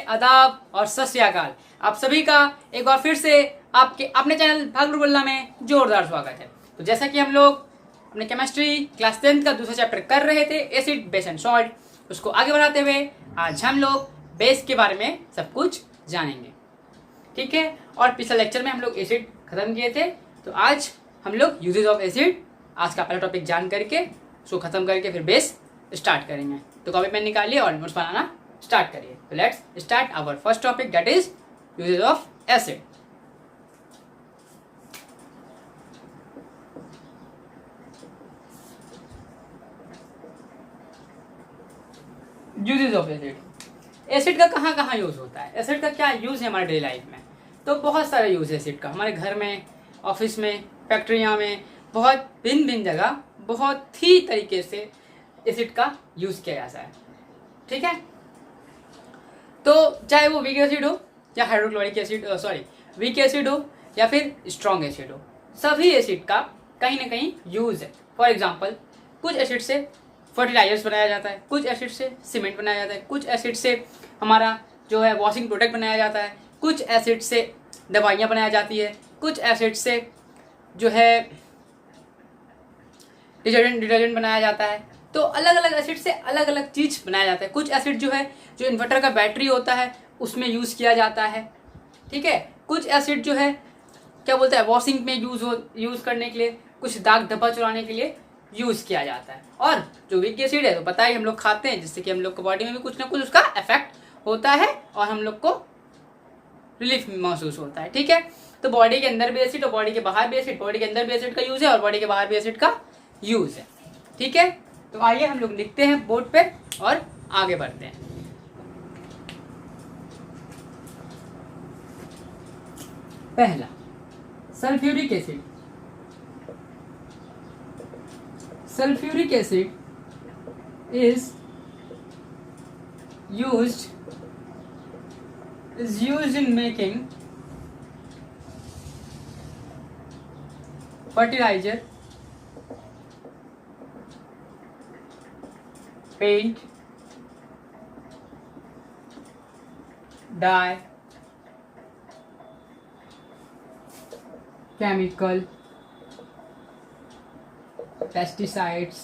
आदाब और सत श्री अकाल। आप सभी का एक बार फिर से आपके अपने चैनल भागलपुर बोलना में जोरदार स्वागत है। तो जैसा कि हम लोग अपने केमिस्ट्री क्लास 10 का दूसरा चैप्टर कर रहे थे, एसिड बेस एंड सॉल्ट, उसको आगे बढ़ाते हुए आज हम लोग बेस के बारे में सब कुछ जानेंगे। ठीक है, और पिछले लेक्चर में हम लोग एसिड खत्म किए थे, तो आज हम लोग यूजेज ऑफ एसिड आज का पहला टॉपिक जान करके उसको खत्म करके फिर बेस स्टार्ट करेंगे। तो कॉपी पेन निकालिए और नोट्स बनाना स्टार्ट करिए। तो let's start our first topic, that is uses of acid. Uses of acid. Acid का कहाँ कहाँ यूज होता है, एसिड का क्या यूज है हमारे डेली लाइफ में? तो बहुत सारा यूज है एसिड का, हमारे घर में, ऑफिस में, फैक्ट्रियाँ में, बहुत भिन्न भिन्न जगह बहुत ही तरीके से एसिड का यूज किया जाता है। ठीक है, तो चाहे वो वीक एसिड हो या हाइड्रोक्लोरिक एसिड, वीक एसिड हो या फिर स्ट्रॉन्ग एसिड हो, सभी एसिड का कहीं ना कहीं यूज है। फॉर एग्जांपल, कुछ एसिड से फर्टिलाइजर्स बनाया जाता है, कुछ एसिड से सीमेंट बनाया जाता है, कुछ एसिड से हमारा जो है वॉशिंग प्रोडक्ट बनाया जाता है, कुछ एसिड से दवाइयाँ बनाई जाती है, कुछ एसिड से जो है डिटर्जेंट बनाया जाता है। तो अलग अलग एसिड से अलग अलग चीज़ बनाया जाता है। कुछ एसिड जो है जो इन्वर्टर का बैटरी होता है उसमें यूज़ किया जाता है। ठीक है, कुछ एसिड जो है क्या बोलते हैं वॉशिंग में यूज़ करने के लिए, कुछ दाग धब्बा चुराने के लिए यूज़ किया जाता है। और जो वीक एसिड है तो पता है हम लोग खाते हैं, जिससे कि हम लोग को बॉडी में भी कुछ ना कुछ उसका इफेक्ट होता है और हम लोग को रिलीफ महसूस होता है। ठीक है, तो बॉडी के अंदर भी एसिड और बॉडी के बाहर भी एसिड, बॉडी के अंदर भी एसिड का यूज़ है और बॉडी के बाहर भी एसिड का यूज़ है। ठीक है, तो आइए हम लोग लिखते हैं बोर्ड पे और आगे बढ़ते हैं। पहला, sulphuric acid. Sulphuric acid is used in making fertilizer, paint, dye, chemical, pesticides,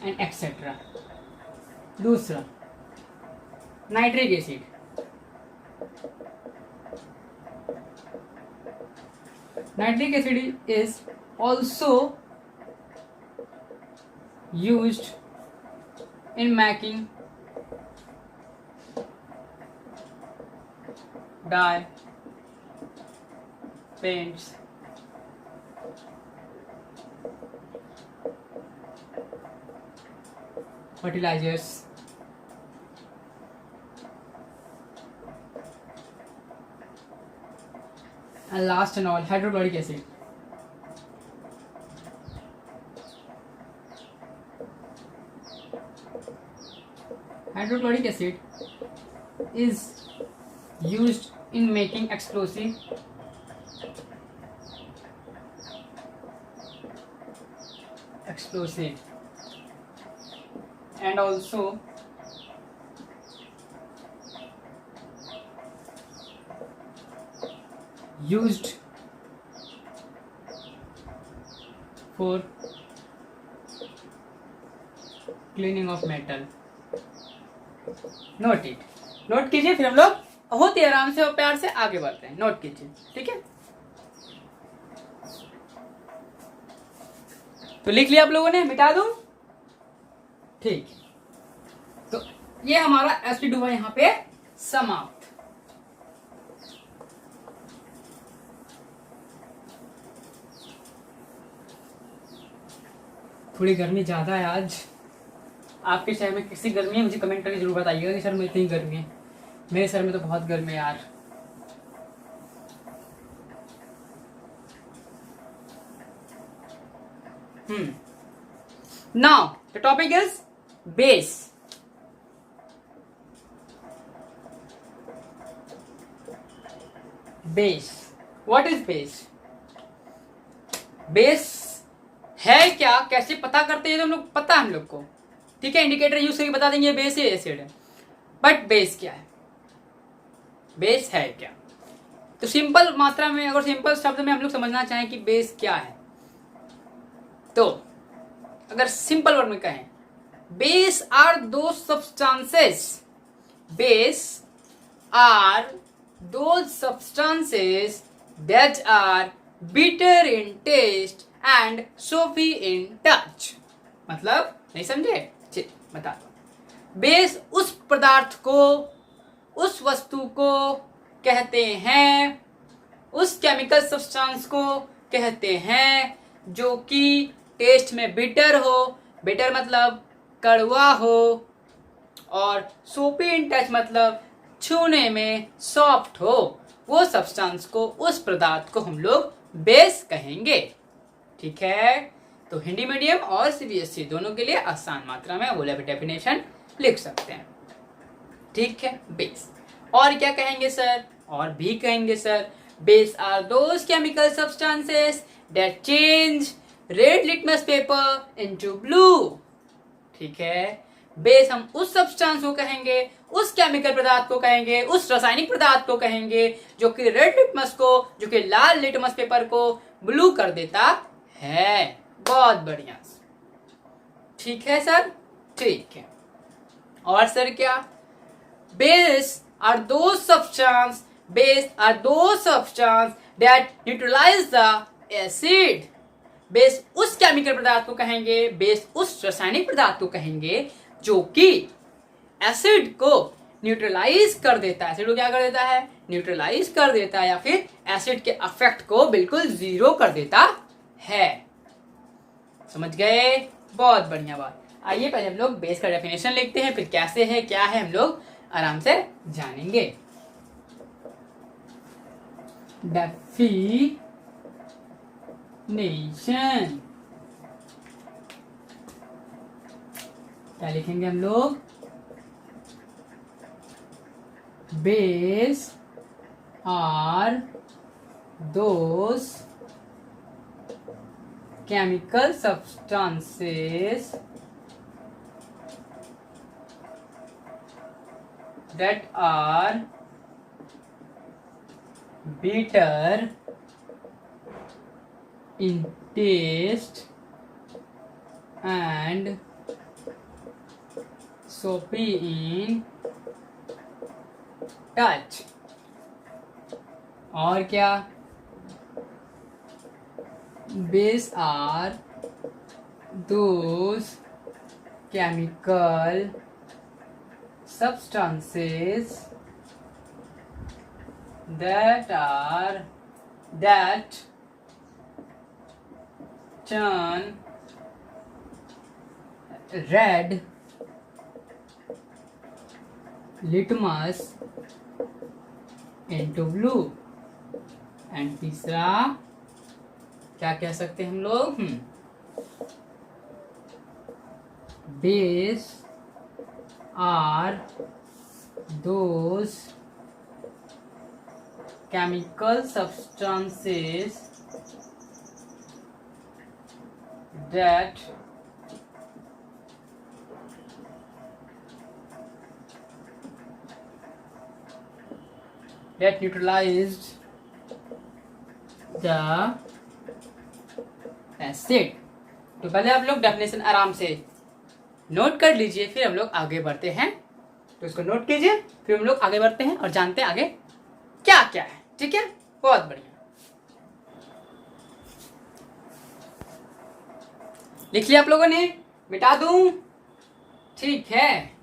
and etc. दूसरा, nitric acid. Nitric acid is also used in making dye, paints, fertilizers, and last and all, hydrochloric acid. Hydrochloric acid is used in making explosive, and also used for cleaning of metal. Note it, note कीजिए, फिर हम लोग बहुत ही आराम से और प्यार से आगे बढ़ते हैं। नोट कीजिए, ठीक है। तो लिख लिया आप लोगों ने, मिटा दूं? ठीक, तो ये हमारा एसिड हुआ यहाँ पे समाप्त। थोड़ी गर्मी ज़्यादा है आज। आपके शहर में किसी गर्मी है मुझे कमेंट करके जरूर बताइएगा कि सर में इतनी गर्मी है। मेरे शहर में तो बहुत गर्मी है यार। Now the topic is base. Base. What is base? Base है क्या, कैसे पता करते हैं? तो हम लोग पता है हम लोग को ठीक है, इंडिकेटर यूज करके बता देंगे बेस है एसिड है। बट बेस क्या है, बेस है क्या? तो सिंपल मात्रा में, अगर सिंपल शब्द में हम लोग समझना चाहें कि बेस क्या है, तो अगर सिंपल वर्ड में कहें, base are those substances, base are those substances that are bitter in taste and soapy in touch। मतलब नहीं समझे? चलिए बता दो। बेस उस पदार्थ को, उस वस्तु को कहते हैं, उस केमिकल सब्सटेंस को कहते हैं जो कि टेस्ट में बिटर हो, बिटर मतलब कड़वा हो, और सोपी इन टच मतलब छूने में सॉफ्ट हो। वो सब्सटेंस को, उस पदार्थ को हम लोग बेस कहेंगे। ठीक है, तो हिंदी मीडियम और सीबीएसई दोनों के लिए आसान मात्रा में वो डेफिनेशन लिख सकते हैं। ठीक है, बेस। और क्या कहेंगे सर? और भी कहेंगे sir, base are those chemical substances that change red litmus paper into blue. ठीक है, बेस हम उस सब्सटेंस को कहेंगे, उस केमिकल पदार्थ को कहेंगे, उस रासायनिक पदार्थ को कहेंगे जो कि रेड लिटमस को, जो कि लाल लिटमस पेपर को ब्लू कर देता है। बहुत बढ़िया, ठीक है सर, ठीक है। और सर क्या? Base are those substance, base are those substance that neutralise the acid. Base उस केमिकल पदार्थ को कहेंगे, बेस उस रासायनिक पदार्थ को कहेंगे जो कि एसिड को न्यूट्रलाइज कर देता है। एसिड को क्या कर देता है? न्यूट्रलाइज कर देता है, या फिर एसिड के इफेक्ट को बिल्कुल जीरो कर देता है। समझ गए? बहुत बढ़िया बात। आइए पहले हम लोग बेस का डेफिनेशन लिखते हैं, फिर कैसे है क्या है हम लोग आराम से जानेंगे। डेफिनेशन क्या लिखेंगे हम लोग? Base are those chemical substances that are bitter in taste and soapy in touch। और क्या? Base are those chemical substances that turn red litmus into blue। And तीसरा क्या कह सकते हैं हम लोग? Base are those chemical substances that neutralized the acid। तो पहले आप लोग डेफिनेशन आराम से नोट कर लीजिए, फिर हम लोग आगे बढ़ते हैं। तो इसको नोट कीजिए, फिर हम लोग आगे बढ़ते हैं और जानते हैं आगे क्या क्या है। ठीक है, बहुत बढ़िया। लिख लिया आप लोगों ने? मिटा दूं? ठीक है,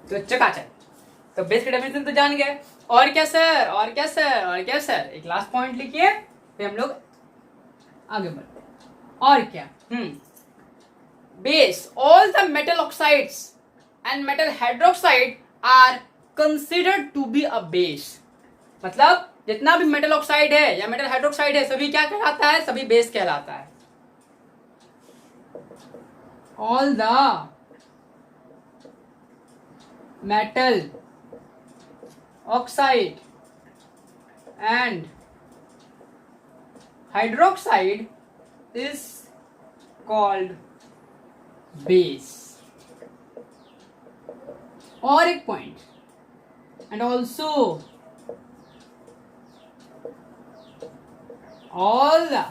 तो चकाचक। तो बेस का डेफिनेशन तो जान गए। और क्या सर? और क्या सर? और क्या सर? एक लास्ट पॉइंट लिखिए, फिर हम लोग आगे बढ़ते हैं। और क्या? Base, all the metal oxides and metal hydroxide are considered to be a base. मतलब जितना भी मेटल ऑक्साइड है या मेटल हाइड्रोक्साइड है, सभी क्या कहलाता है? सभी बेस कहलाता है। all the metal oxide and hydroxide is called base. और एक point, and also all the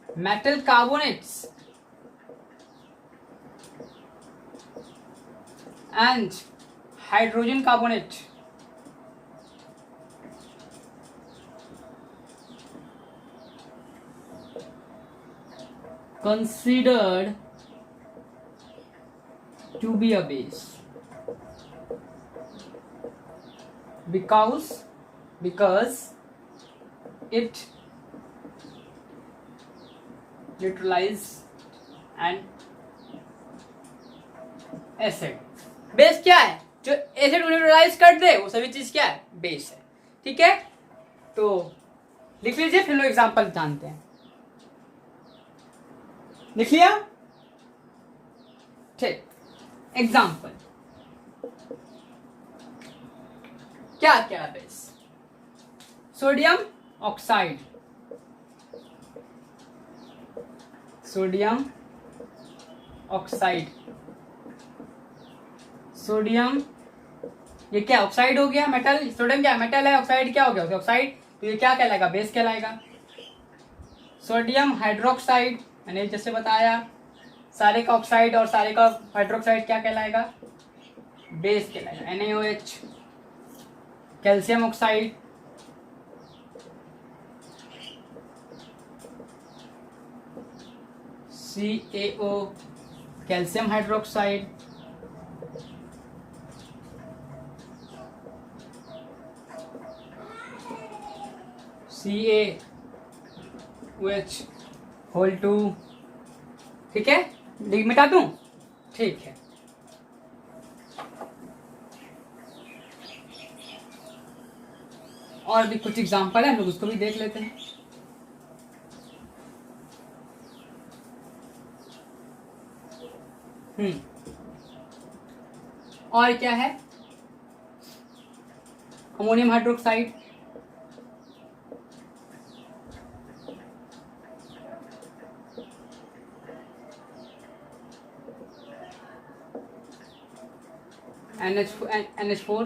metal carbonates and hydrogen carbonate considered to be a base because it neutralize an acid. Base क्या है? जो acid को neutralise कर दे वो सभी चीज क्या है? बेस है। ठीक है, तो लिख लीजिए, फिर लोग एग्जांपल जानते हैं। लिख लिया? ठीक, एग्जांपल क्या क्या है base? Sodium oxide, sodium oxide, sodium ये क्या ऑक्साइड हो गया, मेटल, सोडियम क्या मेटल है, ऑक्साइड क्या हो गया ऑक्साइड, तो ये क्या कहलाएगा? बेस कहलाएगा। सोडियम हाइड्रोक्साइड मैंने जैसे बताया, सारे का ऑक्साइड और सारे का हाइड्रोक्साइड क्या कहलाएगा? बेस कहलाएगा। NaOH, calcium oxide, CaO, calcium hydroxide, CaOH whole 2। ठीक है, मिटा दूं? ठीक है, और भी कुछ एग्जांपल है, हम लोग उसको भी देख लेते हैं। और क्या है? Ammonium hydroxide, NH4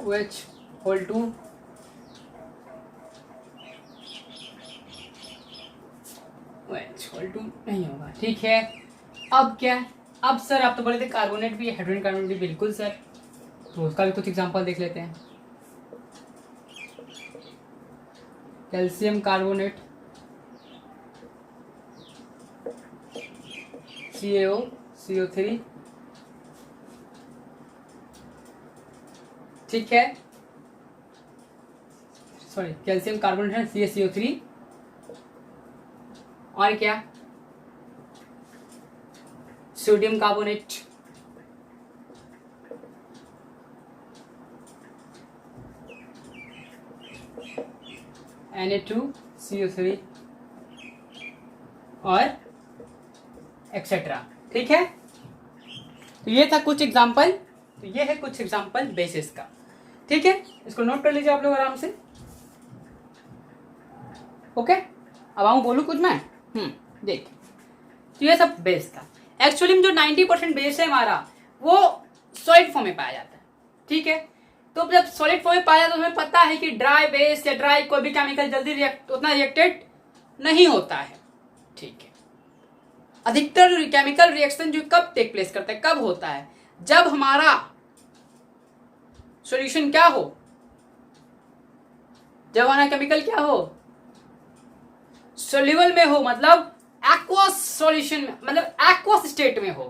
OH whole 2, OH whole 2 नहीं होगा। ठीक है, अब क्या है? अब सर आप तो बोले थे कार्बोनेट भी, हाइड्रोजन कार्बोनेट भी, बिल्कुल सर, तो उसका भी कुछ एग्जांपल देख लेते हैं। Calcium carbonate, CaO, CO3। ठीक है, सॉरी, कैल्शियम कार्बोनेट है CaCO3, और क्या? सोडियम कार्बोनेट, Na2CO3 और एक्सेट्रा। ठीक है, तो ये था कुछ एग्जांपल, तो ये है कुछ एग्जांपल बेसिस का। ठीक है, इसको नोट कर लीजिए आप लोग आराम से। ओके, अब आऊं बोलूं कुछ मैं? देख, तो ये सब बेस था। एक्चुअली में जो 90% बेस है हमारा वो सॉलिड फॉर्म में पाया जाता है। ठीक है, तो जब सॉलिड फॉर्म में पाया जाता है तो हमें पता है कि ड्राई बेस या ड्राई कोई भी केमिकल जल्दी उतना रिएक्टेड नहीं होता है। ठीक है, अधिकतर केमिकल रिएक्शन जो कब टेक प्लेस करता है, कब होता है? जब हमारा सॉल्यूशन क्या हो, जब हमारा केमिकल क्या हो, सोल्यूबल में हो, मतलब एक्वस सॉल्यूशन में, मतलब एक्वस स्टेट में हो,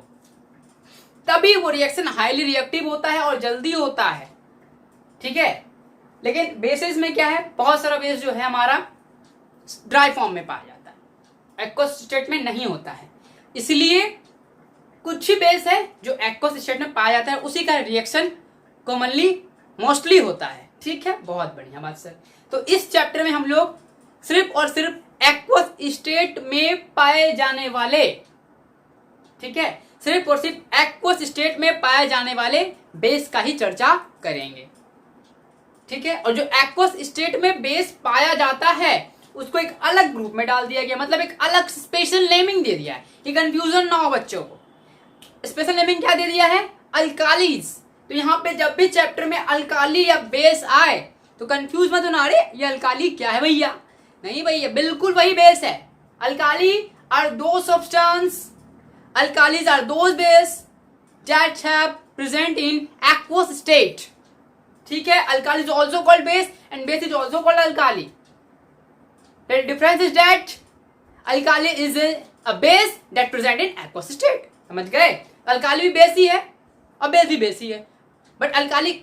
तभी वो रिएक्शन हाईली रिएक्टिव होता है और जल्दी होता है। ठीक है, लेकिन बेसिस में क्या है, बहुत सारा बेस जो है हमारा ड्राई फॉर्म में पाया जाता है, एक्वस स्टेट में नहीं होता है। इसलिए कुछ ही बेस है जो एक्वस स्टेट में पाया जाता है, उसी का रिएक्शन कॉमनली मोस्टली होता है। ठीक है, बहुत बढ़िया बात सर। तो इस चैप्टर में हम लोग सिर्फ और सिर्फ एक्वस स्टेट में पाए जाने वाले ठीक है, सिर्फ और सिर्फ एक्वस स्टेट में पाए जाने वाले बेस का ही चर्चा करेंगे। ठीक है, और जो एक्वस स्टेट में बेस पाया जाता है उसको एक अलग ग्रुप में डाल दिया गया, मतलब एक अलग स्पेशल नेमिंग दे दिया है कि कंफ्यूजन ना हो बच्चों को। स्पेशल नेमिंग क्या दे दिया है? अल्कालीज। तो यहाँ पे जब भी चैप्टर में अल्काली या बेस आए तो कंफ्यूज मत होना, अरे ये अल्काली क्या है भैया? नहीं भैया, बिल्कुल वही बेस है। Alkali are those substance, alkalis are those base that have present in aqueous state. ठीक है, alkali is also called base and base is also called alkali. The difference is that alkali is a base that present in aqueous state. समझ गए? alkali भी base ही है और base भी base ही है, but alkali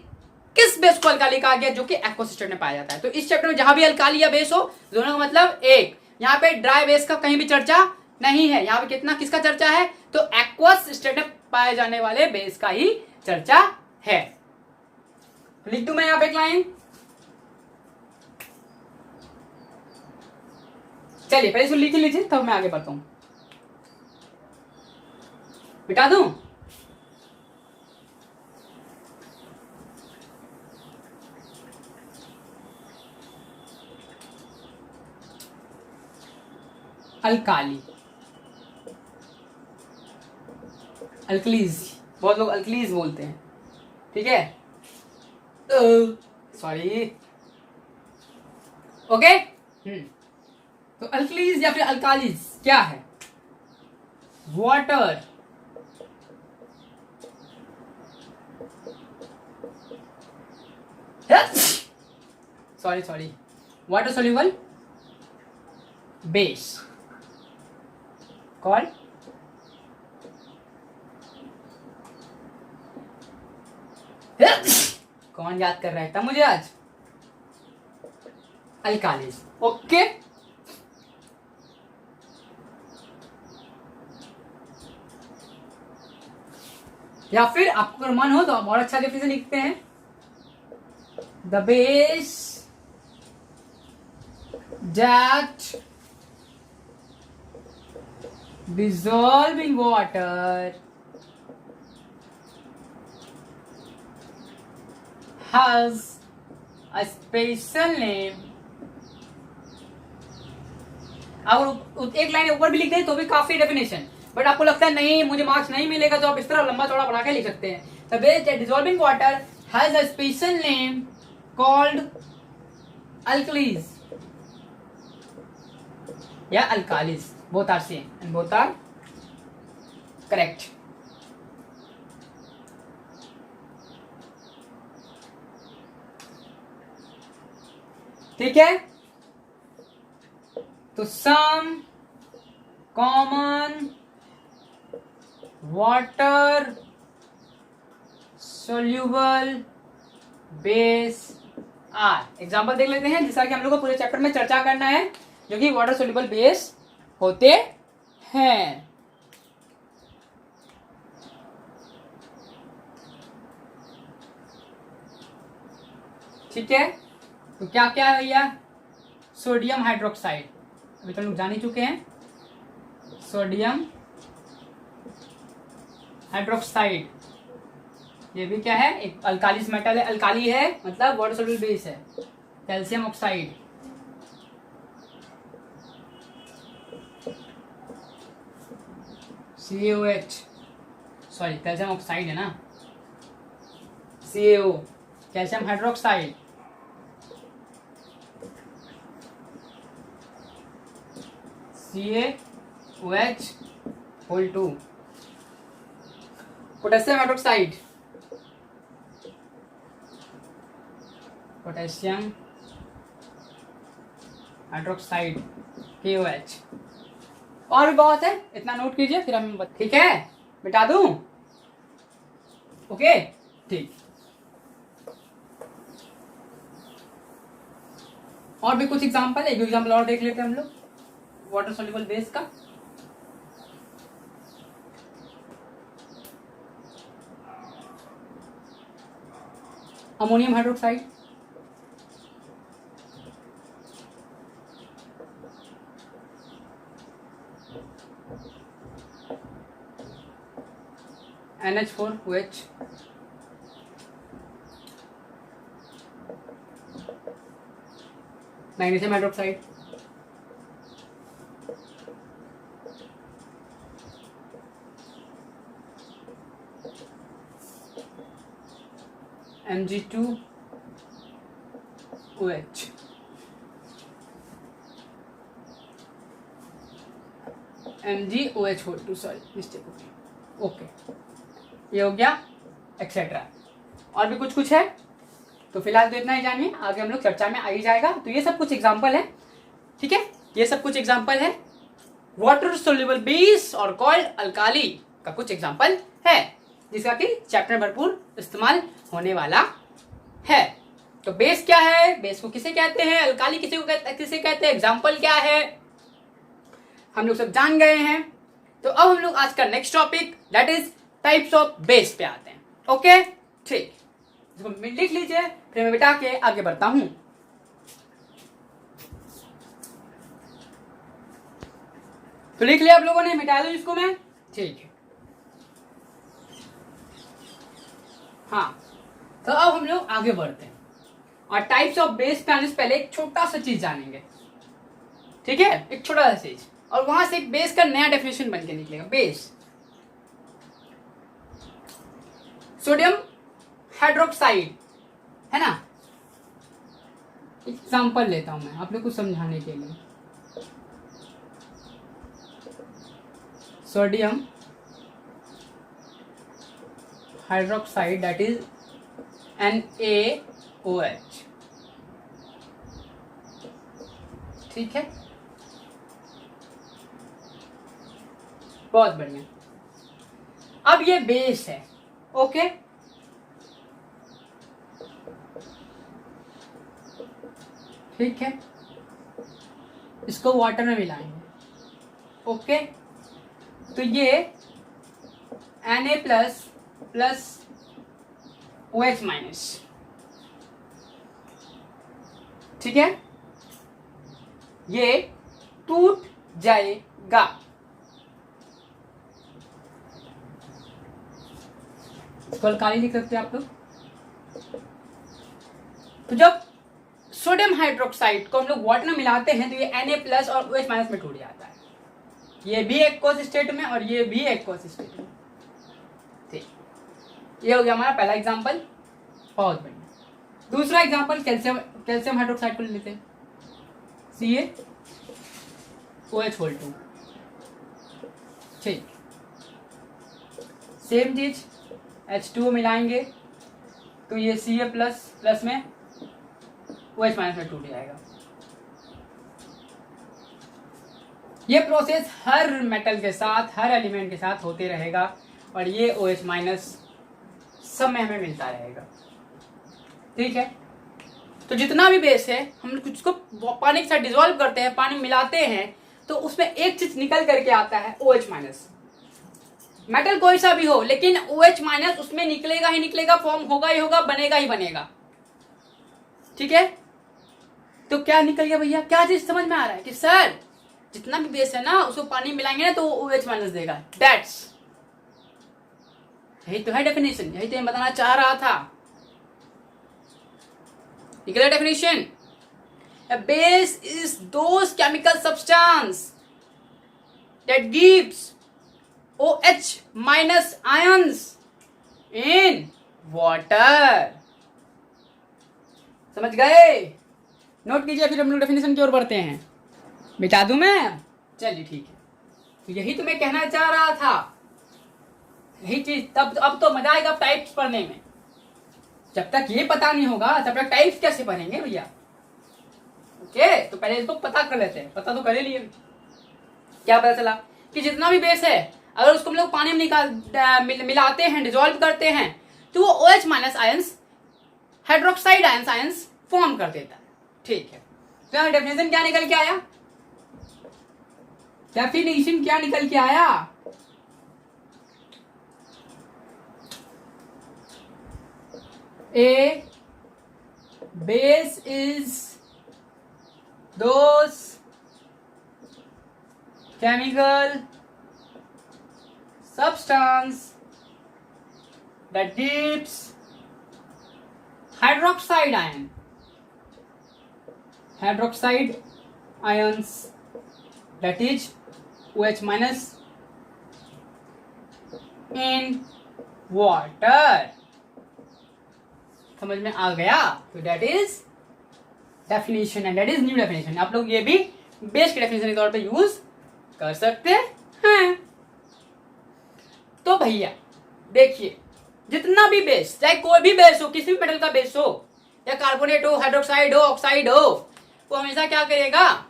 किस बेस को alkali कहा गया? जो कि aqueous state में पाया जाता है। तो इस चैप्टर में जहां भी alkali या बेस हो, दोनों का मतलब एक। यहाँ पे ड्राई बेस का कहीं भी चर्चा नहीं है, यहाँ पे कितना किसका चर्चा है? तो एक्वस स्टेट में पाए जाने वाले बेस का ही चर्चा है। लिख दूं मैं यहाँ पे एक लाइन? चलिए पहले इसको लिख लीजिए, तब मैं आगे बढ़ता हूं। मिटा दूं? अल्काली, अल्कलीज, बहुत लोग अल्कलीज बोलते हैं। ठीक है, सॉरी, ओके। तो अल्कलीज या फिर अल्कालीज क्या है? Water sorry water soluble base called कौन याद कर रहा है था मुझे आज? अल्कालीज। ओके, या फिर आपको अगर मन हो तो हम और अच्छा डेफिनेशन लिखते हैं। The base that dissolve in water has a special name। अगर एक लाइन ऊपर भी लिख दें तो भी काफी डेफिनेशन, बट आपको लगता है नहीं मुझे मार्क्स नहीं मिलेगा, तो आप इस तरह लंबा चौड़ा बना के लिख सकते हैं। The base that dissolving water has a special name called alkalis या alkalis। both are same and both are correct। ठीक है, तो some common water soluble base are. Example देख लेते हैं जिसका कि हम लोग को पूरे चैप्टर में चर्चा करना है, जो कि वाटर सोल्यूबल बेस होते हैं। ठीक है, तो क्या क्या है भैया? सोडियम हाइड्रोक्साइड, अभी तो लोग जान ही चुके हैं। सोडियम हाइड्रोक्साइड ये भी क्या है? एक अल्कालिस मेटल है, अल्काली है मतलब वाटर सोल्यूबल बेस है। Calcium oxide, CaOH, sorry calcium oxide है ना, CaO, calcium hydroxide, CaOH whole 2, potassium hydroxide, potassium hydroxide KOH, और भी बहुत है, इतना नोट कीजिए फिर हम। ठीक है, मिटा दूं? ओके, ठीक। और भी कुछ एग्जांपल, एक एग्जांपल और देख लेते हैं हम लोग वाटर सोल्यूबल बेस का। Ammonium hydroxide, NH4OH, magnesium hydroxide, Mg2OH, MgOH2, sorry mistake हो गई। ओके, ये हो गया एक्सेट्रा। और भी कुछ है तो फिलहाल तो इतना ही जानिए, आगे हम लोग चर्चा में आ ही जाएगा। तो ये सब कुछ एग्जांपल है, ठीक है, ये सब कुछ एग्जांपल है वाटर सोल्यूबल बेस और कॉल्ड अल्काली का कुछ एग्जांपल है, जिसका कि चैप्टर में भरपूर इस्तेमाल होने वाला है। तो बेस क्या है, बेस को किसे कहते हैं, अल्काली किसे कहते हैं, एग्जाम्पल क्या है, हम लोग सब जान गए हैं। तो अब हम लोग आज का next topic that is types of base पे आते हैं। ओके, ठीक, इसको लिख लीजिए, फिर मैं बिठा के आगे बढ़ता हूं। तो लिख लिया आप लोगों ने, मिटा दो इसको मैं, ठीक है। हाँ, तो अब हम लोग आगे बढ़ते हैं और टाइप्स ऑफ बेस पे आने से पहले एक छोटा सा चीज जानेंगे, ठीक है, एक छोटा सा चीज, और वहां से एक बेस का नया डेफिनेशन बन के निकलेगा। बेस सोडियम हाइड्रोक्साइड है ना, एग्जांपल लेता हूं मैं आप लोग को समझाने के लिए। Sodium hydroxide that is NaOH, ठीक है, बहुत बढ़िया। अब ये बेस है, ओके, ठीक है, इसको वाटर में मिलाएंगे, ओके। तो ये Na plus plus OH minus, ठीक है, ये टूट जाएगा, इसको अल्काली लिख सकते हैं आप लोग। तो जब सोडियम हाइड्रोक्साइड को हम लोग वाटर में मिलाते हैं तो ये Na प्लस और OH माइनस में टूट जाता है, ये भी एक्वस स्टेट में और ये भी एक्वस स्टेट में, ठीक। ये हो गया हमारा पहला एग्जांपल, बहुत बढ़िया। दूसरा एग्जांपल कैल्शियम हाइड्रोक्साइड को लेते हैं, CaOH2, ठीक, सेम चीज H2O मिलाएंगे तो ये Ca प्लस प्लस में OH माइनस में टूट जाएगा। ये प्रोसेस हर मेटल के साथ, हर एलिमेंट के साथ होते रहेगा और ये OH माइनस सब में हमें मिलता रहेगा, ठीक है। तो जितना भी बेस है हम कुछ को पानी के साथ डिसॉल्व करते हैं, पानी मिलाते हैं, तो उसमें एक चीज निकल करके आता है OH माइनस। मेटल कोई सा भी हो लेकिन OH माइनस उसमें निकलेगा ही निकलेगा, फॉर्म होगा ही होगा, बनेगा ही बनेगा, ठीक है। तो क्या निकल गया भैया, क्या चीज समझ में आ रहा है कि सर जितना भी बेस है ना उसको पानी मिलाएंगे ना तो OH माइनस देगा, दैट्स, यही तो है डेफिनेशन, यही तो मैं बताना चाह रहा था। निकला definition, a base is those chemical substance that gives OH minus ions in water। समझ गए, नोट कीजिए, फिर हम लोग डेफिनेशन की ओर बढ़ते हैं। मिटा दूं मैं, चलिए ठीक है। तो यही तो मैं कहना चाह रहा था, यही चीज, तब अब तो मजा आएगा टाइप्स पढ़ने में। जब तक ये पता नहीं होगा तब तक टाइप्स कैसे पढ़ेंगे भैया, ओके। तो पहले इसको पता कर लेते हैं, पता तो कर ही लिए। क्या पता चला कि जितना भी बेस है अगर उसको हम लोग पानी में मिलाते हैं, डिसॉल्व करते हैं, तो वो OH minus ions, hydroxide ions form कर देता है, ठीक है। तो डेफिनेशन क्या निकल के आया, डेफिनेशन क्या निकल के आया, A base is those chemical substance that gives hydroxide ion. Hydroxide ions, that is OH minus in water. समझ में आ गया? तो that is definition and that is new definition. आप लोग ये भी बेस के डेफिनेशन के तौर पे यूज कर सकते हैं. तो भैया देखिए, जितना भी बेस, चाहे कोई भी बेस हो, किसी भी मेटल का बेस हो, या कार्बोनेट हो, हाइड्रोक्साइड हो, ऑक्साइड हो, वो हमेशा क्या करेगा?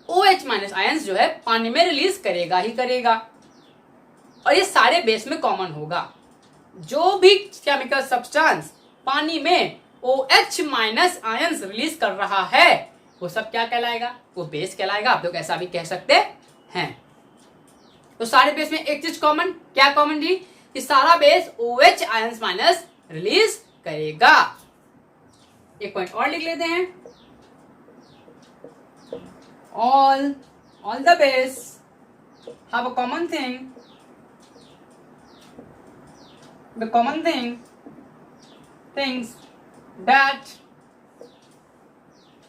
OH माइनस आयंस जो है पानी में रिलीज करेगा ही करेगा. और ये सारे बेस में कॉमन होगा. जो भी केमिकल सब्सटेंस पानी में OH माइनस आयंस रिलीज कर रहा है, वो सब क्या कहलाएगा? वो बेस कहलाएगा. आप लोग ऐसा भी कह सकते हैं. तो सारे बेस में एक चीज कॉमन, क्या कॉमन जी? कि सारा base OH ions minus release करेगा. एक पॉइंट और लिख लेते हैं. all the base have a common thing. The common things that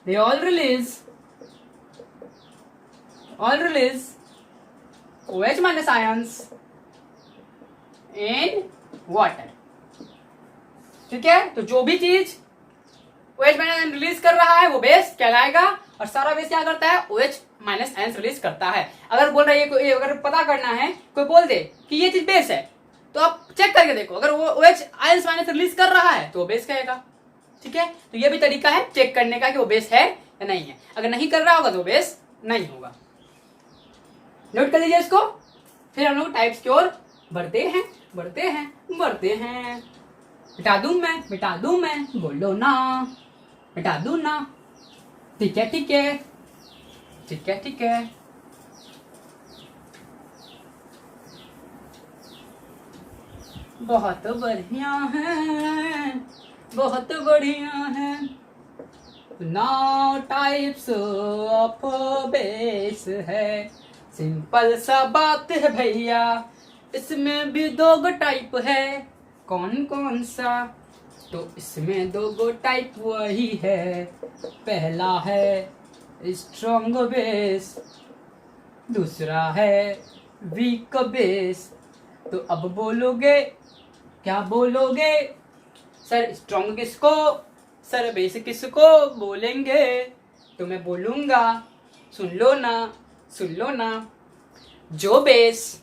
they all release OH minus ions in water. ठीक है? तो जो भी चीज OH माइनस रिलीज कर रहा है वो बेस कहलाएगा. और सारा बेस क्या करता है? OH माइनस आयंस रिलीज करता है. अगर बोल रहा है, अगर पता करना है, कोई बोल दे कि ये चीज बेस है, तो आप चेक करके देखो. अगर वो OH आयंस माइनस रिलीज कर रहा है तो वो बेस कहेगा. ठीक है? तो ये भी तरीका है चेक करने का कि वो बेस है या नहीं है. अगर नहीं कर रहा होगा तो बेस नहीं होगा. नोट कर लीजिए इसको. फिर हम लोग टाइप्स की ओर बढ़ते हैं. मिटा दूं मैं, बोलो ना. मिटा दूं ना. ठीक है. बहुत बढ़िया है. नाउ टाइप्स ऑफ बेस है. सिंपल सा बात है भैया. इसमें भी दो टाइप है. कौन सा? तो इसमें दो टाइप वही है. पहला है स्ट्रॉन्ग बेस, दूसरा है वीक बेस. तो अब बोलोगे, क्या बोलोगे? सर स्ट्रॉन्ग किसको, सर बेस किसको बोलेंगे? तो मैं बोलूंगा, सुन लो ना. जो बेस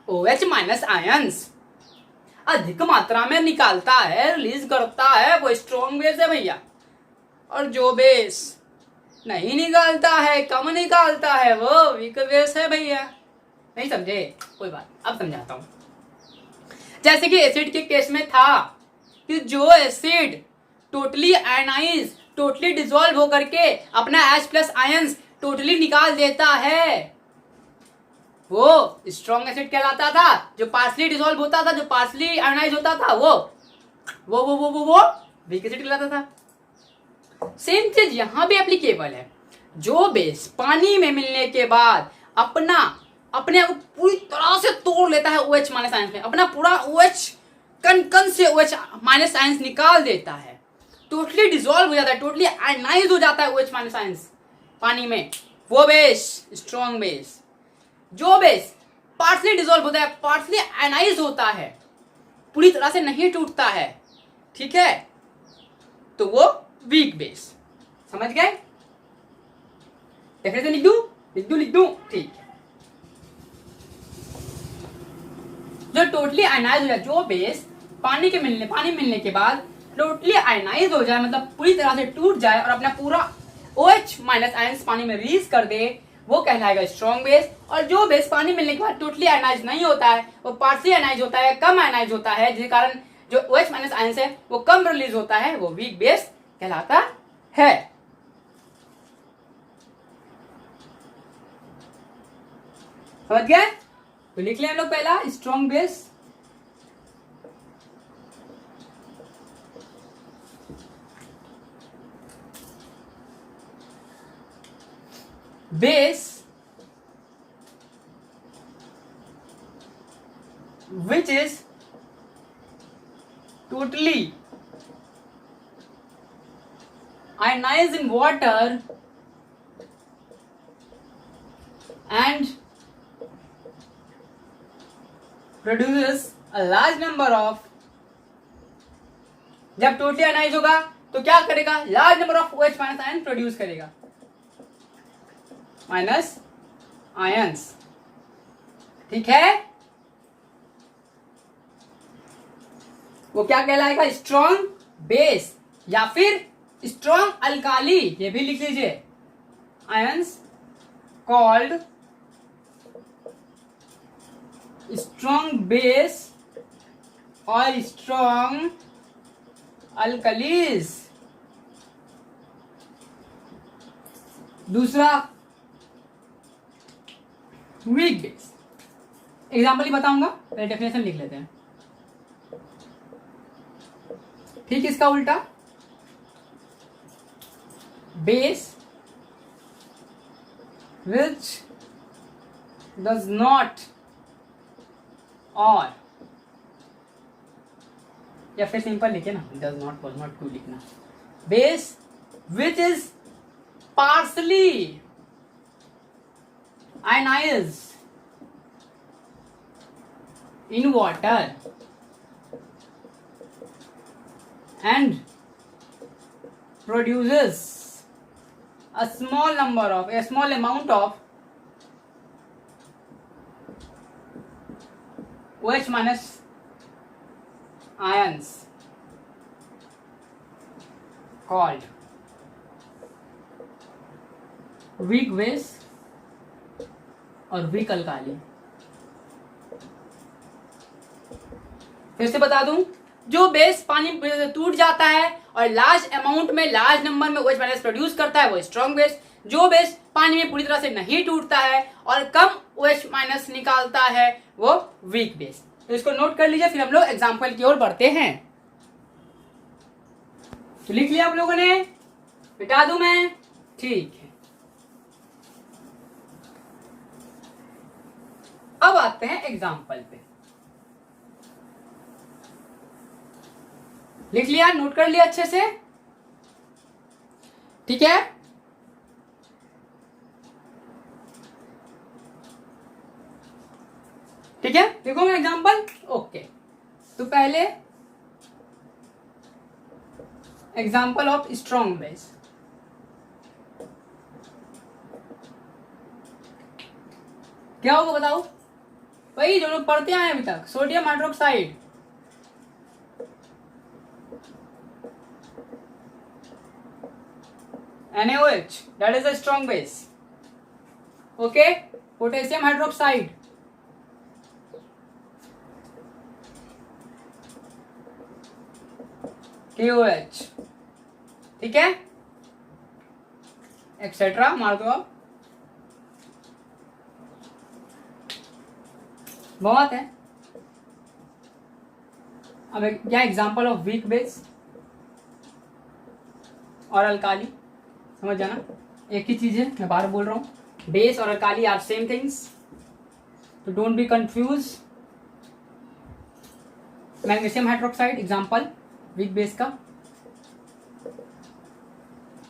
OH माइनस आयंस अधिक मात्रा में निकालता है, रिलीज करता है, वो स्ट्रॉन्ग बेस है भैया. और जो बेस नहीं निकालता है, कम निकालता है, वो वीक बेस है भैया. नहीं समझे? कोई बात, अब समझाता हूं. जैसे कि एसिड के केस में था कि जो acid totally ionise, totally dissolve होकर के अपना H प्लस आयंस टोटली निकाल देता है, वो स्ट्रॉन्ग एसिड कहलाता था. जो पार्सली डिसॉल्व होता था, जो पार्सली आयनाइज होता था, वो वीक एसिड कहलाता था. सेम चीज यहां भी एप्लीकेबल है. जो बेस पानी में मिलने के बाद अपने आप को पूरी तरह से तोड़ लेता है OH माइनस आयंस में, अपना पूरा OH कण से OH माइनस आयंस निकाल देता है, टोटली डिसॉल्व हो जाता है, टोटली आयनाइज हो जाता है OH माइनस आयंस पानी में, वो बेस स्ट्रॉन्ग बेस. जो बेस पार्सली डिसॉल्व होता है, पार्सली आयनाइज होता है, पूरी तरह से नहीं टूटता है, ठीक है, तो वो वीक बेस. समझ गए? डेफिनेशन लिख दूं. ठीक है. जो टोटली आयनाइज हो जाए, जो बेस पानी मिलने के बाद टोटली आयनाइज हो जाए, मतलब पूरी तरह से टूट जाए और अपना पूरा OH माइनस आयंस पानी में रिलीज कर दे, वो कहलाएगा स्ट्रॉन्ग बेस. और जो बेस पानी मिलने के बाद टोटली आयनाइज नहीं होता है, वो पार्सली आयनाइज होता है, कम आयनाइज होता है, जिस कारण जो OH माइनस आयंस है वो कम रिलीज होता है, वो वीक बेस कहलाता है. समझ गए? तो लिख लिया हम लोग पहला strong base. Base totally ionized in water and produces a large number of, जब टोटली आयनाइज होगा तो क्या करेगा, large number of OH minus ion produce करेगा, माइनस आयंस, ठीक है। वो क्या कहलाएगा, स्ट्रॉन्ग बेस या फिर स्ट्रॉन्ग अल्काली, ये भी लिख लीजिए, आयंस कॉल्ड स्ट्रॉन्ग बेस और स्ट्रॉन्ग अल्कलीज। दूसरा वीक बेस, एग्जाम्पल ही बताऊंगा, पहले डेफिनेशन लिख लेते हैं। ठीक, इसका उल्टा बेस विच डज नॉट, और या फिर सिंपल लिखे ना, does not was not to लिखना, base which is partially ionized in water and produces a small amount of OH minus ions called weak base और weak alkali। फिर से बता दूं, जो बेस पानी में टूट जाता है और लार्ज अमाउंट में, लार्ज नंबर में OH माइनस प्रोड्यूस करता है वो स्ट्रॉन्ग बेस। जो बेस पानी में पूरी तरह से नहीं टूटता है और कम OH माइनस निकालता है वो वीक बेस। तो इसको नोट कर लीजिए, फिर हम लोग एग्जाम्पल की ओर बढ़ते हैं। तो लिख लिया आप लोगों ने, मिटा दूं मैं, ठीक है। अब आते हैं एग्जाम्पल पे। लिख लिया, नोट कर लिया अच्छे से, ठीक है। ठीक है, देखो मैं एग्जांपल, ओके। तो पहले एग्जांपल ऑफ स्ट्रॉन्ग बेस, क्या होगा बताओ, वही जो लोग पढ़ते आए अभी तक, sodium hydroxide, NaOH, that is a strong base. Okay, potassium hydroxide, KOH, ठीक है, एक्सेट्रा मार दो आप, बहुत है। अब क्या एग्जांपल ऑफ वीक बेस और अल्काली, समझ जाना, एक ही चीज है, मैं बार बोल रहा हूं, बेस और अल्काली आर सेम थिंग्स, तो don't be confuse. Magnesium hydroxide example weak base का,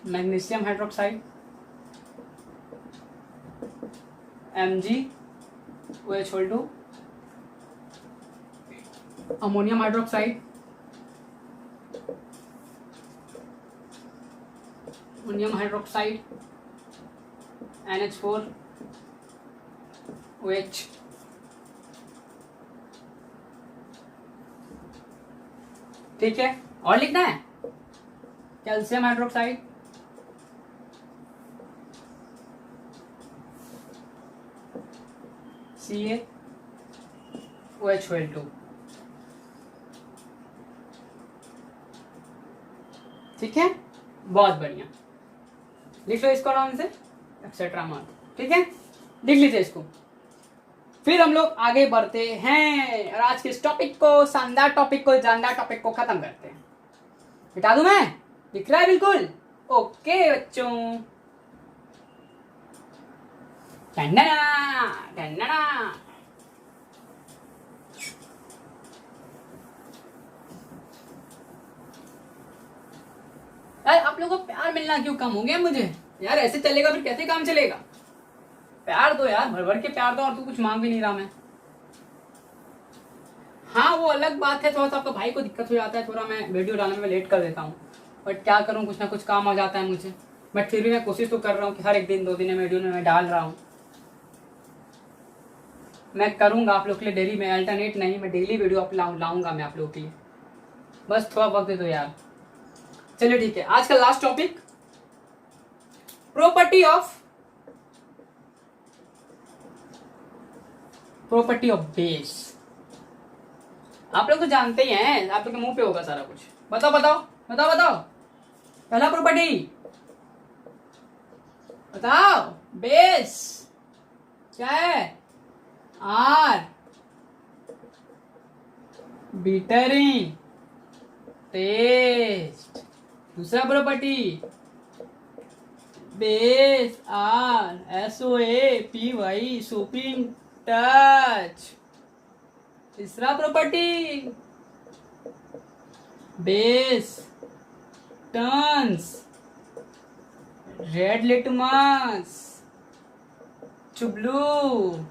magnesium hydroxide MgOH2, ammonium hydroxide, ammonium hydroxide NH4OH, ठीक है। और लिखना है कैल्शियम हाइड्रोक्साइड, CaOH2, ठीक है, बहुत बढ़िया। लिख लो इसको आराम से, एक्सेट्रा मत, ठीक है, लिख लीजिए इसको। फिर हम लोग आगे बढ़ते हैं और आज के इस टॉपिक को, शानदार टॉपिक को, जानदार टॉपिक को खत्म करते हैं। मिटा दूं मैं, दिख रहा है बिल्कुल, ओके बच्चों। टंडना टंडना, यार आप लोगों को प्यार मिलना क्यों कम हो गया मुझे यार? ऐसे चलेगा फिर कैसे काम चलेगा? प्यार दो यार, भर भर के प्यार दो, और तू कुछ मांग भी नहीं रहा मैं। हाँ वो अलग बात है, थोड़ा सा आपका भाई को दिक्कत हो जाता है, थोड़ा मैं वीडियो डालने में लेट कर देता हूँ, बट क्या करूँ, कुछ ना कुछ काम आ जाता है मुझे। बट फिर भी मैं कोशिश तो कर रहा हूँ कि हर एक दिन 2 दिन में वीडियो में मैं डाल रहा हूँ। मैं करूँगा आप लोग के लिए डेली, मैं अल्टरनेट नहीं, मैं डेली वीडियो आप लाऊंगा मैं आप लोगों के लिए, बस थोड़ा वक्त दे दो यार। चलिए ठीक है, आज का last topic, property of base. आप लोग तो जानते ही हैं, आप लोग के मुंह पे होगा सारा कुछ। बताओ बताओ बताओ बताओ, पहला प्रॉपर्टी बताओ। बेस क्या है? Are bitter in taste. दूसरा property base are SOAPY soapy in touch. तीसरा property base turns red litmus to blue.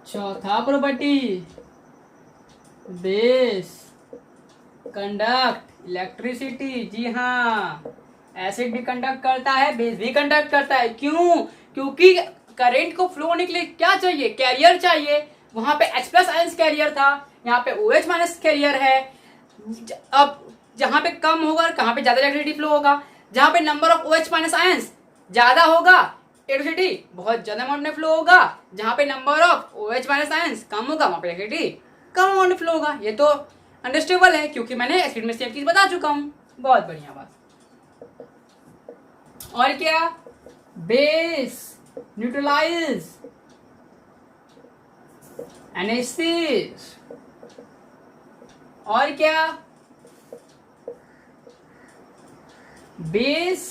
चौथा प्रॉपर्टी बेस कंडक्ट इलेक्ट्रिसिटी। जी हाँ, एसिड भी कंडक्ट करता है, बेस भी कंडक्ट करता है। क्यों? क्योंकि करंट को फ्लो होने के लिए क्या चाहिए? कैरियर चाहिए। वहां पे H+ आयंस कैरियर था, यहाँ पे OH- कैरियर है। अब जहां पे कम होगा और कहां पे ज्यादा इलेक्ट्रिसिटी फ्लो होगा? जहां पे नंबर ऑफ OH- आयंस ज्यादा होगा, इलेक्ट्रिसिटी बहुत ज्यादा अमाउंट में फ्लो होगा। जहां पे नंबर ऑफ OH- आयंस कम होगा, वहां पे इलेक्ट्रिसिटी कम अमाउंट में फ्लो होगा। ये तो अंडरस्टेबल है, क्योंकि मैंने एसिड में सेम चीज बता चुका हूं। बहुत बढ़िया बात। और क्या? Base neutralise analysis. और क्या? Base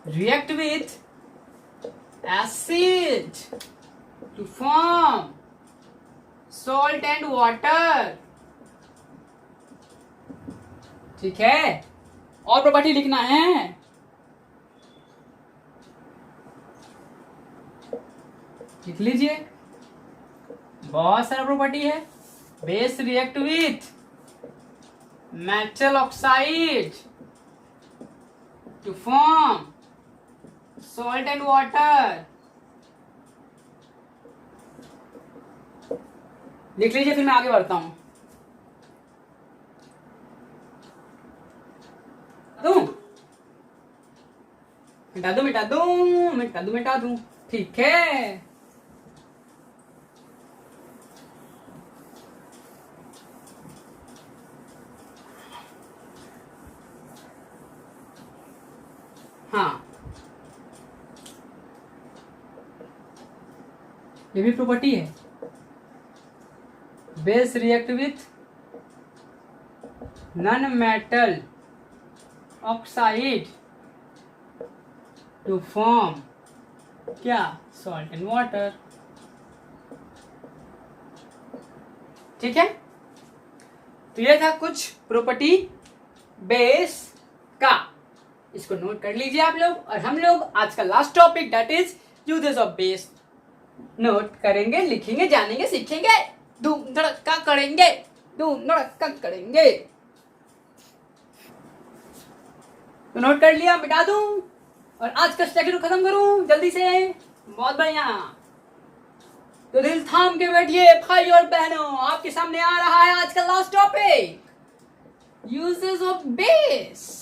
react with acid to form salt and water. ठीक है, और प्रॉपर्टी लिखना है। लिख लीजिए, बहुत सारा प्रॉपर्टी है। Base react with metal oxide to form salt and water. लिख लीजिए, फिर मैं आगे बढ़ता हूं। मिटा दूं मिटा दूं मिटा दूं मिटा दूं। ठीक है, हाँ ये भी प्रॉपर्टी है। Base react with non metal oxide to form क्या? Salt and water. ठीक है, तो ये था कुछ प्रॉपर्टी बेस का। इसको नोट कर लीजिए आप लोग। और हम लोग आज का last topic that is uses of base note करेंगे, लिखेंगे, जानेंगे, सीखेंगे, धूम धड़का करेंगे, धूम धड़का करेंगे। तो नोट कर लिया, मिटा दूं और आज का सेक्शन खत्म करूं जल्दी से? बहुत बढ़िया। तो दिल थाम के बैठिए भाई और बहनों, आपके सामने आ रहा है आज का last topic, uses of base.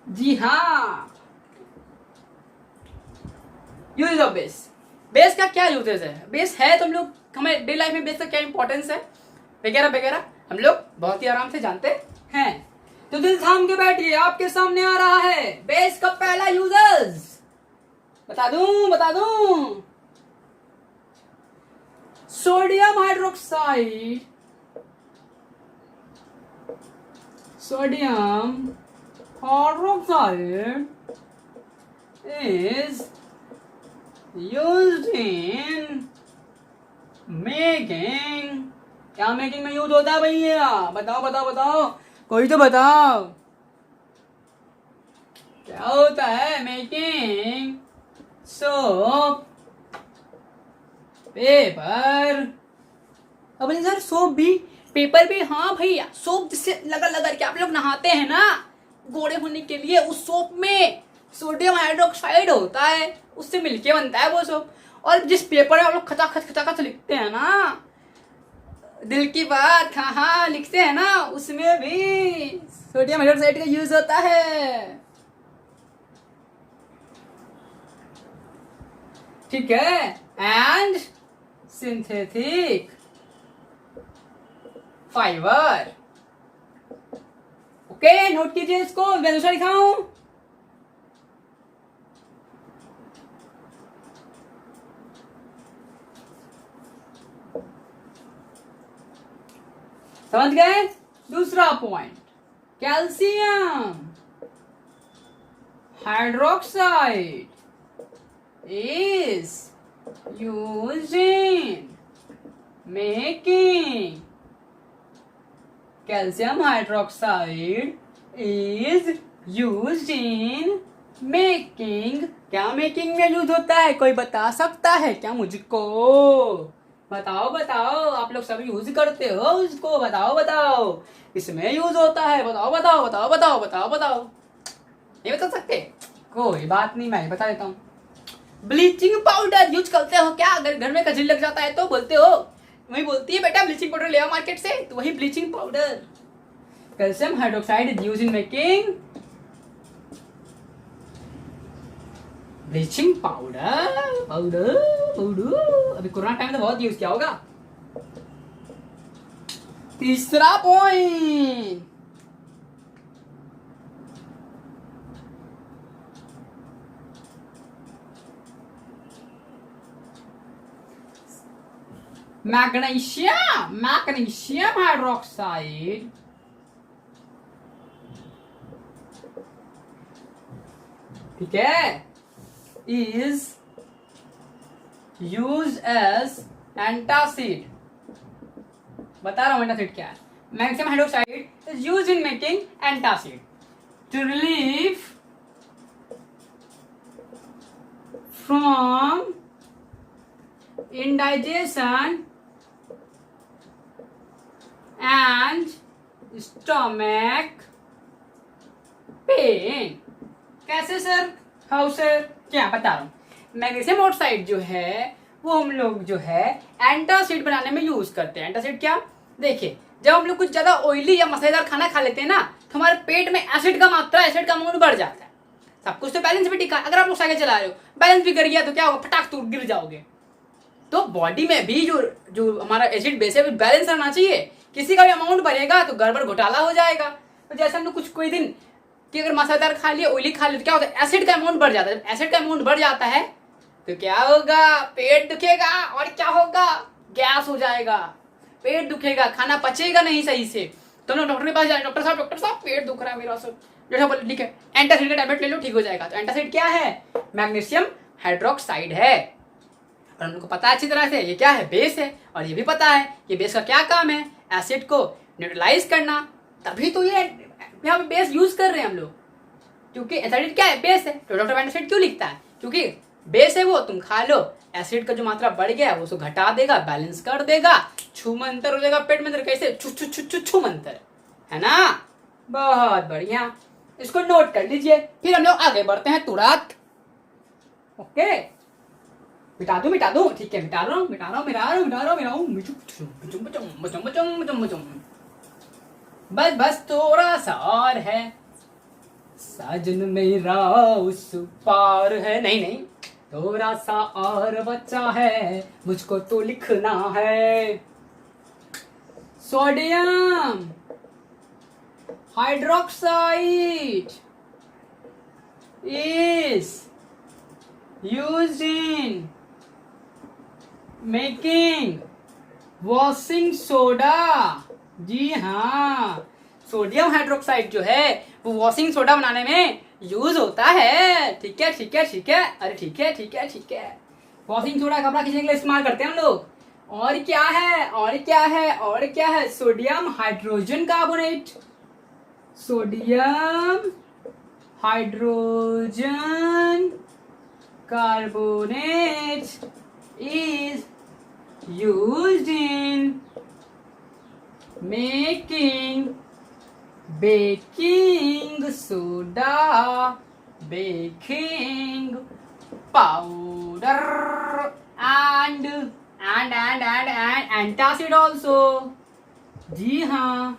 जी हाँ, यूजेस ऑफ बेस। बेस का क्या यूजेस है? बेस है तो हम लोग, हमें डे लाइफ में बेस का क्या इंपॉर्टेंस है वगैरह वगैरह हम लोग बहुत ही आराम से जानते हैं। तो दिल थाम के बैठिए, आपके सामने आ रहा है बेस का पहला यूजेस। बता दूं sodium hydroxide, sodium hydroxide is used in making, क्या मेकिंग में यूज होता है भैया? बताओ बताओ बताओ, कोई तो बताओ। क्या होता है? Making soap paper. अब सर सोप भी पेपर भी, हाँ भैया सोप जिससे लगा लगा के आप लोग नहाते हैं ना गोरे होने के लिए, उस सोप में सोडियम हाइड्रोक्साइड होता है, उससे मिलके बनता है वो सोप। और जिस पेपर में आप लोग खचाखच लिखते हैं ना दिल की बात, हाँ हाँ लिखते हैं ना, उसमें भी सोडियम हाइड्रोक्साइड का यूज होता है। ठीक है। And synthetic fibre. Okay, note कीजिए इसको, मैं दूसरा दिखाऊं। समझ गए? दूसरा point, calcium hydroxide is used in making calcium hydroxide is used in making। क्या मेकिंग में यूज होता है? कोई बता सकता है क्या मुझको? बताओ बताओ, आप लोग सब यूज करते हो उसको, बताओ बताओ इसमें यूज होता है, बताओ बताओ बताओ बताओ बताओ बताओ। नहीं बता सकते? कोई बात नहीं, मैं बता देता हूँ। ब्लीचिंग पाउडर यूज करते हो क्या? अगर घर में कजरी लग जाता है तो बोलते हो, वही बोलती है बेटा ब्लीचिंग पाउडर ले आओ मार्केट से, तो वही bleaching powder. Calcium hydroxide is used in making bleaching powder. Powder powder अभी कोरोना टाइम में तो बहुत यूज किया होगा। तीसरा पॉइंट, मैग्नीशियम हाइड्रोक्साइड ठीक है इज यूज एज एंटासिड। बता रहा हूं एंटासिड क्या है। Magnesium hydroxide is use in making antacid to relieve from indigestion and stomach pain। कैसे सर? How sir? क्या बता रहा हूँ। मैग्नीशियम ऑक्साइड जो है वो हम लोग जो है एंटासिड बनाने में यूज करते हैं। एंटासिड क्या? देखिए, जब हम लोग कुछ ज्यादा ऑयली या मसालेदार खाना खा लेते हैं ना तो हमारे पेट में एसिड का मात्रा, एसिड का अमाउंट बढ़ जाता है। सब कुछ तो बैलेंस भी टिका। अगर आप लोग साइकिल चला रहे हो, बैलेंस भी गिर गया तो क्या होगा? फटाक तू गिर जाओगे। तो बॉडी में भी जो हमारा एसिड बेस है बैलेंस रहना चाहिए। किसी का भी अमाउंट बढ़ेगा तो गड़बड़ घोटाला हो जाएगा। तो जैसे हम लोग कुछ कोई दिन कि अगर मसालेदार खा लिया, ऑयली खा लिया तो क्या होता है? एसिड का अमाउंट बढ़ जाता है। जब एसिड का अमाउंट बढ़ जाता है तो क्या होगा? पेट दुखेगा। और क्या होगा? गैस हो जाएगा, पेट दुखेगा, खाना पचेगा नहीं सही से। तो हम लोग डॉक्टर के पास जाए, डॉक्टर साहब पेट दुख रहा है मेरा सब। जो बोले ठीक है एंटासिड का टैबलेट ले लो, ठीक हो जाएगा। तो एंटासिड क्या है? मैग्नीशियम हाइड्रोक्साइड है। और हम लोग को पता है अच्छी तरह से ये क्या है? बेस है। और ये भी पता है कि बेस का क्या काम है? एसिड को न्यूट्रलाइज करना। तभी तो ये यहाँ पे बेस यूज कर रहे हैं हम लोग, क्योंकि एसिड क्या है? बेस है। तो डॉक्टर एंटासिड क्यों लिखता है? क्योंकि बेस है वो, तुम खा लो, एसिड का जो मात्रा बढ़ गया है वो उसको घटा देगा, बैलेंस कर देगा, छू मंतर हो जाएगा पेट में अंदर। कैसे? छू छू छू छू छू मंतर, है ना? बहुत बढ़िया, इसको नोट कर लीजिए। फिर हम लोग आगे बढ़ते हैं तुरंत। ओके, मिटा दूं ठीक है, मिटा रहा हूँ। बस थोड़ा सा और है, साजन मेरा उस पार है। नहीं, थोड़ा सा और बचा है, मुझको तो लिखना है। Sodium hydroxide is used in making washing soda. जी हाँ, सोडियम हाइड्रोक्साइड जो है वो वॉशिंग सोडा बनाने में यूज होता है। ठीक है अरे ठीक है। वॉशिंग सोडा कपड़ा खींचने के लिए इस्तेमाल करते हैं हम लोग। और क्या है? Sodium hydrogen carbonate. Sodium hydrogen carbonate is used in making baking soda, baking powder and antacid also. जी हाँ,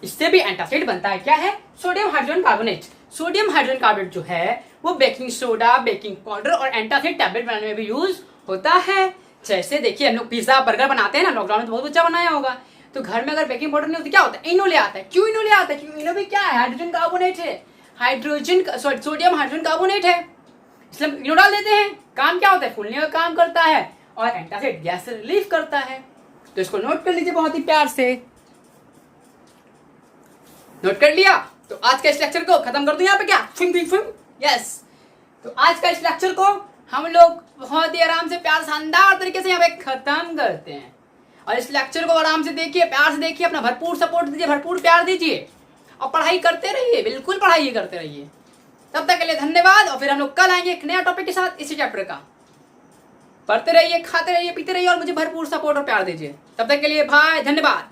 इससे भी एंटासिड बनता है। क्या है? Sodium hydrogen carbonate. Sodium hydrogen carbonate जो है वो बेकिंग सोडा, बेकिंग पाउडर और एंटासिड टैबलेट बनाने में भी यूज होता है। जैसे देखिए हम लोग पिज्जा बर्गर बनाते हैं ना, लॉकडाउन में तो बहुत बच्चा बनाया होगा। तो घर में अगर बेकिंग पाउडर नहीं होती क्या होता है? इनो ले आता है। क्यों इनो ले आता है? क्योंकि इनो भी क्या है? हाइड्रोजन कार्बोनेट है, सोडियम हाइड्रोजन कार्बोनेट है, इसलिए हम इनो डाल देते हैं। काम क्या होता है? फूलने का काम करता है और एंटासिड गैस से रिलीफ करता है। तो इसको नोट कर लीजिए बहुत ही प्यार से। नोट कर लिया? तो आज का इस लेक्चर को खत्म कर दूं यहाँ पे क्या? यस। तो आज का इस लेक्चर को हम लोग बहुत ही आराम से प्यार शानदार तरीके से यहाँ पे खत्म करते हैं। और इस लेक्चर को आराम से देखिए, प्यार से देखिए, अपना भरपूर सपोर्ट दीजिए, भरपूर प्यार दीजिए और पढ़ाई करते रहिए, बिल्कुल पढ़ाई करते रहिए। तब तक के लिए धन्यवाद। और फिर हम लोग कल आएंगे एक नया टॉपिक के साथ इसी चैप्टर का। पढ़ते रहिए, खाते रहिए, पीते रहिए और मुझे भरपूर सपोर्ट और प्यार दीजिए। तब तक के लिए बाय, धन्यवाद।